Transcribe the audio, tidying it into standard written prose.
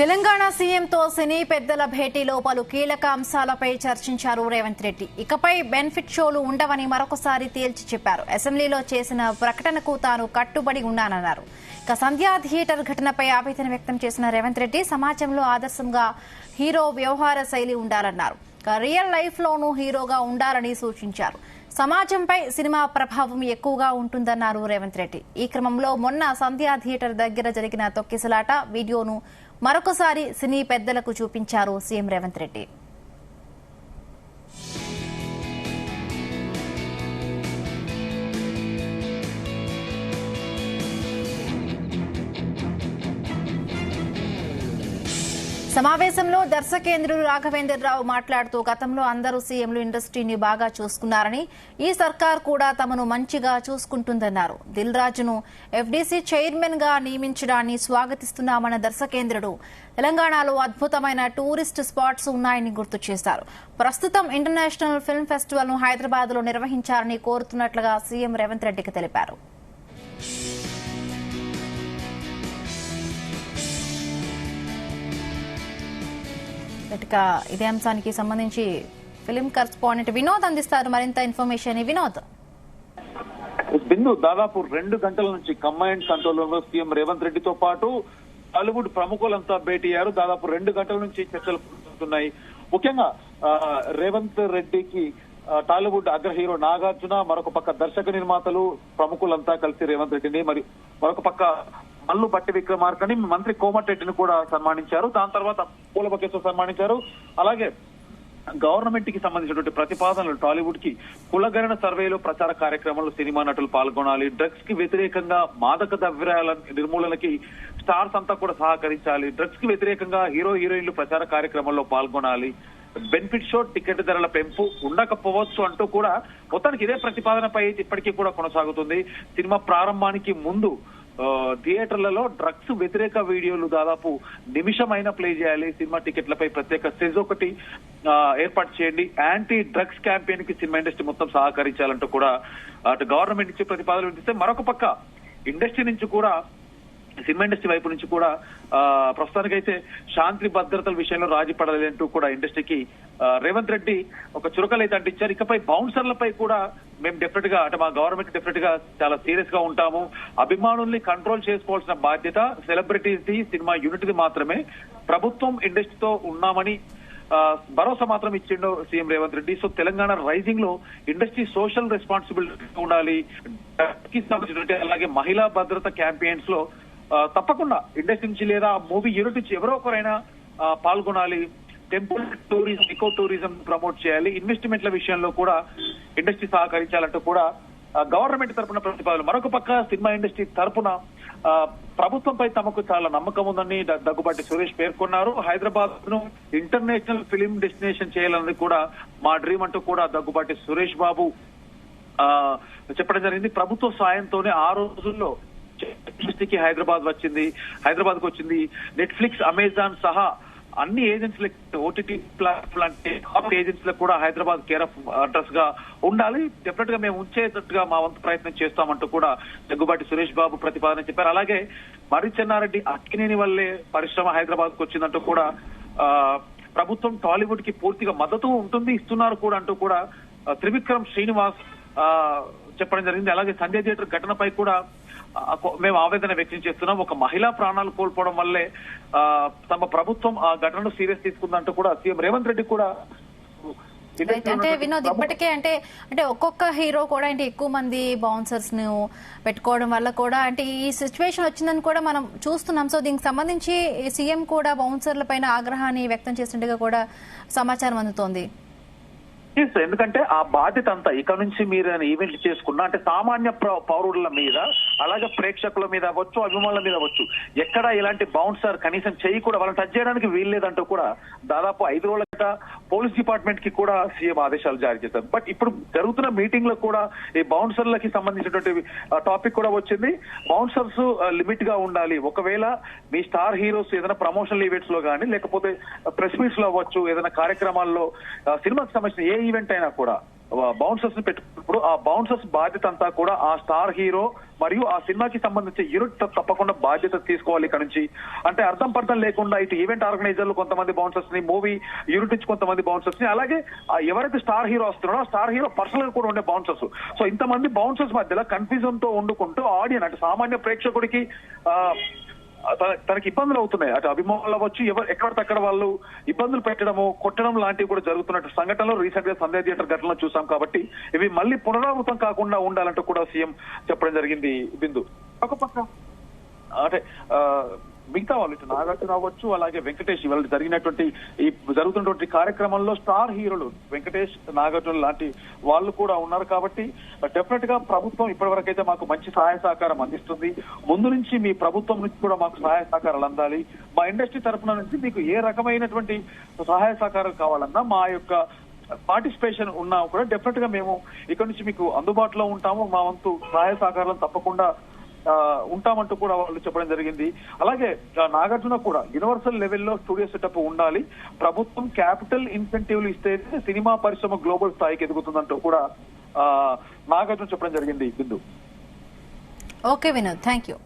తెలంగాణ సీఎంతో సినీ పెద్దల భేటీలో పలు కీలక అంశాలపై చర్చించారు రేవంత్ రెడ్డి. ఇకపై బెనిఫిట్ షోలు ఉండవని మరొకసారి తేల్చి చెప్పారు. అసెంబ్లీలో చేసిన ప్రకటనకు తాను కట్టుబడి ఉన్నానన్నారు. ఇక సంధ్యా థియేటర్ ఘటనపై ఆవేదన వ్యక్తం చేసిన రేవంత్ రెడ్డి సమాజంలో ఆదర్శంగా హీరో వ్యవహార శైలి ఉండాలన్నారు. రియల్ లైఫ్ లోనూ హీరోగా ఉండాలని సూచించారు. సమాజంపై సినిమా ప్రభావం ఎక్కువగా ఉంటుందన్నారు రేవంత్ రెడ్డి. ఈ క్రమంలో మొన్న సంధ్యా థియేటర్ దగ్గర జరిగిన తొక్కిసలాట వీడియోను మరొకసారి సినీ పెద్దలకు చూపించారు సీఎం రేవంత్ రెడ్డి. సమావేశంలో దర్శకేంద్రుడు రాఘవేంద్రరావు మాట్లాడుతూ గతంలో అందరూ సీఎంలు ఇండస్ట్రీని బాగా చూసుకున్నారని ఈ సర్కార్ కూడా తమను మంచిగా చూసుకుంటుందన్నారు. దిల్ రాజును ఎఫ్డీసీ చైర్మన్ గా నియమించడాన్ని స్వాగతిస్తున్నామన్న దర్శకేంద్రుడు తెలంగాణలో అద్భుతమైన టూరిస్ట్ స్పాట్స్ ఉన్నాయని గుర్తు చేశారు. ప్రస్తుతం ఇంటర్నేషనల్ ఫిల్మ్ ఫెస్టివల్ ను హైదరాబాద్ లో నిర్వహించాలని కోరుతున్నట్లుగా సీఎం రేవంత్ రెడ్డికి తెలిపారు. ఇదే అంశానికి సంబంధించి ఫిలిం కరెస్పాండెంట్ వినోద్ అందిస్తారు మరింత ఇన్ఫర్మేషన్. వినోద్, బిందు దాదాపు 2 గంటల నుంచి కంబైన్డ్ కంట్రోల్ రూమ్ లో సీఎం రేవంత్ రెడ్డితో పాటు టాలీవుడ్ ప్రముఖులంతా భేటీ అయ్యారు. దాదాపు 2 గంటల నుంచి చర్చలు జరుగుతున్నాయి. ముఖ్యంగా రేవంత్ రెడ్డికి టాలీవుడ్ అగ్ర హీరో నాగార్జున, మరొక పక్క దర్శక నిర్మాతలు ప్రముఖులంతా కలిసి రేవంత్ రెడ్డిని, మరి మరొక పక్క మల్లు బట్టి విక్రమార్కని, మంత్రి కోమటిరెడ్డిని కూడా సన్మానించారు. దాని తర్వాత పూల బొకేతో సన్మానించారు. అలాగే గవర్నమెంట్ కి సంబంధించినటువంటి ప్రతిపాదనలు టాలీవుడ్ కి కులగణన సర్వేలో ప్రచార కార్యక్రమంలో సినిమా నటులు పాల్గొనాలి, డ్రగ్స్ కి వ్యతిరేకంగా మాదక ద్రవ్యాల నిర్మూలనకి స్టార్స్ అంతా కూడా సహకరించాలి, డ్రగ్స్ కి వ్యతిరేకంగా హీరో హీరోయిన్లు ప్రచార కార్యక్రమంలో పాల్గొనాలి, బెనిఫిట్ షో టికెట్ ధరల పెంపు ఉండకపోవచ్చు అంటూ కూడా మొత్తానికి ఇదే ప్రతిపాదనపై ఇప్పటికీ కూడా కొనసాగుతుంది. సినిమా ప్రారంభానికి ముందు థియేటర్లలో డ్రగ్స్ వ్యతిరేక వీడియోలు దాదాపు నిమిషమైనా ప్లే చేయాలి, సినిమా టికెట్లపై ప్రత్యేక సెజ్ ఒకటి ఏర్పాటు చేయండి, యాంటీ డ్రగ్స్ క్యాంపెయిన్ కి సినిమా ఇండస్ట్రీ మొత్తం సహకరించాలంటూ కూడా అటు గవర్నమెంట్ నుంచి ప్రతిపాదనలు వినిపిస్తే, మరొక పక్క ఇండస్ట్రీ నుంచి కూడా సినిమా ఇండస్ట్రీ వైపు నుంచి కూడా ప్రస్తుతానికైతే శాంతి భద్రతల విషయంలో రాజీ పడలేదంటూ కూడా ఇండస్ట్రీకి రేవంత్ రెడ్డి ఒక చురకలైతే అంటించారు. ఇకపై బౌన్సర్లపై కూడా మేము డెఫినెట్ గా అంటే మా గవర్నమెంట్ డెఫినెట్ గా చాలా సీరియస్ గా ఉంటాము, అభిమానుల్ని కంట్రోల్ చేసుకోవాల్సిన బాధ్యత సెలబ్రిటీస్ ది, సినిమా యూనిట్ మాత్రమే, ప్రభుత్వం ఇండస్ట్రీతో ఉన్నామని భరోసా మాత్రం ఇచ్చిండు CM Revanth Reddy. So Telangana rising లో ఇండస్ట్రీ సోషల్ రెస్పాన్సిబిలిటీ ఉండాలి, అలాగే మహిళా భద్రత క్యాంపెయిన్స్ లో తప్పకుండా ఇండస్ట్రీ నుంచి లేదా మూవీ యూనిట్ నుంచి ఎవరో ఒకరైనా పాల్గొనాలి, టెంపుల్ టూరిజం, ఇకో టూరిజం ప్రమోట్ చేయాలి, ఇన్వెస్ట్మెంట్ల విషయంలో కూడా ఇండస్ట్రీ సహకరించాలంటూ కూడా గవర్నమెంట్ తరఫున ప్రతిపాదనలు. మరొక పక్క సినిమా ఇండస్ట్రీ తరఫున ప్రభుత్వంపై తమకు చాలా నమ్మకం ఉందని దగ్గుబాటి సురేష్ పేర్కొన్నారు. హైదరాబాద్ ను ఇంటర్నేషనల్ ఫిలిం డెస్టినేషన్ చేయాలన్నది కూడా మా డ్రీమ్ అంటూ కూడా దగ్గుబాటి సురేష్ బాబు చెప్పడం జరిగింది. ప్రభుత్వ సాయంతోనే ఆ రోజుల్లో ఇండస్ట్రీకి హైదరాబాద్ కు వచ్చింది. నెట్ఫ్లిక్స్, అమెజాన్ సహా అన్ని ఏజెన్సీలకు, ఓటీటీ ప్లాట్ఫామ్ లాంటి టాప్ ఏజెన్సీలకు కూడా హైదరాబాద్ కేర్ ఆఫ్ అడ్రస్ గా ఉండాలి, డెఫినెట్ గా మేము ఉంచేటట్టుగా మా వంతు ప్రయత్నం చేస్తామంటూ కూడా దగ్గుబాటి సురేష్ బాబు ప్రతిపాదన చెప్పారు. అలాగే మర్రి చెన్నారెడ్డి అక్కినేని వల్లే పరిశ్రమ హైదరాబాద్ కు వచ్చిందంటూ కూడా ప్రభుత్వం టాలీవుడ్ కి పూర్తిగా మద్దతు ఉంటుంది, ఇస్తున్నారు కూడా అంటూ కూడా త్రివిక్రమ్ శ్రీనివాస్ చెప్పడం జరిగింది. అలాగే సంజయ్ థియేటర్ ఘటనపై కూడా మేము ఆవేదన వ్యక్తం చేస్తున్నాం, ఒక మహిళా ప్రాణాలు కోల్పోవడం వల్లే తమ ప్రభుత్వం ఆ ఘటనను సీరియస్ తీసుకుందంటూ కూడా సీఎం రేవంత్ రెడ్డి కూడా. అంటే వినోద్, ఇప్పటికే అంటే ఒక్కొక్క హీరో కూడా అంటే ఎక్కువ మంది బౌన్సర్స్ ను పెట్టుకోవడం వల్ల కూడా అంటే ఈ సిచ్యువేషన్ వచ్చిందని కూడా మనం చూస్తున్నాం. సో దీనికి సంబంధించి సీఎం కూడా బౌన్సర్ల పైన ఆగ్రహాన్ని వ్యక్తం చేసినట్టుగా కూడా సమాచారం అందుతోంది. ఎందుకంటే ఆ బాధ్యత అంతా ఇక నుంచి మీరు ఈవెంట్లు చేసుకున్నా అంటే సామాన్య పౌరుల మీద, అలాగే ప్రేక్షకుల మీద అవ్వచ్చు, అభిమానుల మీద అవ్వచ్చు, ఎక్కడ ఇలాంటి బౌన్సర్ కనీసం చెయ్యి కూడా వాళ్ళని టచ్ చేయడానికి వీల్లేదంటూ కూడా దాదాపు 5 రోజుల పోలీస్ డిపార్ట్మెంట్ కి కూడా సీఎం ఆదేశాలు జారీ చేశారు. బట్ ఇప్పుడు జరుగుతున్న మీటింగ్ లో కూడా ఈ బౌన్సర్లకి సంబంధించినటువంటి టాపిక్ కూడా వచ్చింది. బౌన్సర్స్ లిమిట్ గా ఉండాలి, ఒకవేళ మీ స్టార్ హీరోస్ ఏదైనా ప్రమోషనల్ ఈవెంట్స్ లో కానీ లేకపోతే ప్రెస్ మీట్స్ లో అవ్వచ్చు, ఏదైనా కార్యక్రమాల్లో సినిమాకి సంబంధించిన ఏ ఈవెంట్ అయినా కూడా బౌన్సర్స్ ని పెట్టుకున్నప్పుడు ఆ బౌన్సర్స్ బాధ్యత అంతా కూడా ఆ స్టార్ హీరో మరియు ఆ సినిమాకి సంబంధించి యూనిట్ తప్పకుండా బాధ్యత తీసుకోవాలి ఇక్కడ నుంచి. అంటే అర్థం పర్థం లేకుండా ఇటు ఈవెంట్ ఆర్గనైజర్లు కొంతమంది బౌన్సర్స్ ని, మూవీ యూనిట్ నుంచి కొంతమంది బౌన్సర్స్ ని, అలాగే ఎవరైతే స్టార్ హీరో వస్తున్నారో ఆ స్టార్ హీరో పర్సనల్ గా కూడా ఉండే బౌన్సర్స్. సో ఇంతమంది బౌన్సర్స్ మధ్యలో కన్ఫ్యూజన్ తో వండుకుంటూ ఆడియన్ అంటే సామాన్య ప్రేక్షకుడికి తనకి ఇబ్బందులు అవుతున్నాయి. అటు అభిమానులు అవ్వచ్చు, ఎక్కడికక్కడ వాళ్ళు ఇబ్బందులు పెట్టడము, కొట్టడం లాంటివి కూడా జరుగుతున్నట్టు సంఘటనలు రీసెంట్ గా సంధ్య థియేటర్ ఘటనలో చూసాం. కాబట్టి ఇవి మళ్ళీ పునరావృతం కాకుండా ఉండాలంటూ కూడా సీఎం చెప్పడం జరిగింది. బిందు ఒక పక్క అంటే మిగతా వాళ్ళు ఇటు నాగార్జున అవ్వచ్చు, అలాగే వెంకటేష్ ఇవాళ జరుగుతున్నటువంటి కార్యక్రమంలో స్టార్ హీరోలు వెంకటేష్, నాగార్జున లాంటి వాళ్ళు కూడా ఉన్నారు. కాబట్టి డెఫినెట్ గా ప్రభుత్వం ఇప్పటివరకు అయితే మాకు మంచి సహాయ సహకారం అందిస్తుంది. ముందు నుంచి మీ ప్రభుత్వం నుంచి కూడా మాకు సహాయ సహకారాలు అందాలి. మా ఇండస్ట్రీ తరఫున నుంచి మీకు ఏ రకమైనటువంటి సహాయ సహకారాలు కావాలన్నా మా యొక్క పార్టిసిపేషన్ ఉన్నా కూడా డెఫినెట్ గా మేము ఇక్కడ నుంచి మీకు అందుబాటులో ఉంటాము. మా వంతు సహాయ సహకారాలు తప్పకుండా ఉంటామంటూ కూడా వాళ్ళు చెప్పడం జరిగింది. అలాగే నాగార్జున కూడా యూనివర్సల్ లెవెల్లో స్టూడియో సెటప్ ఉండాలి, ప్రభుత్వం క్యాపిటల్ ఇన్సెంటివ్లు ఇస్తే సినిమా పరిశ్రమ గ్లోబల్ స్థాయికి ఎదుగుతుందంటూ కూడా నాగార్జున చెప్పడం జరిగింది. Bindu. Okay Vinod, thank you.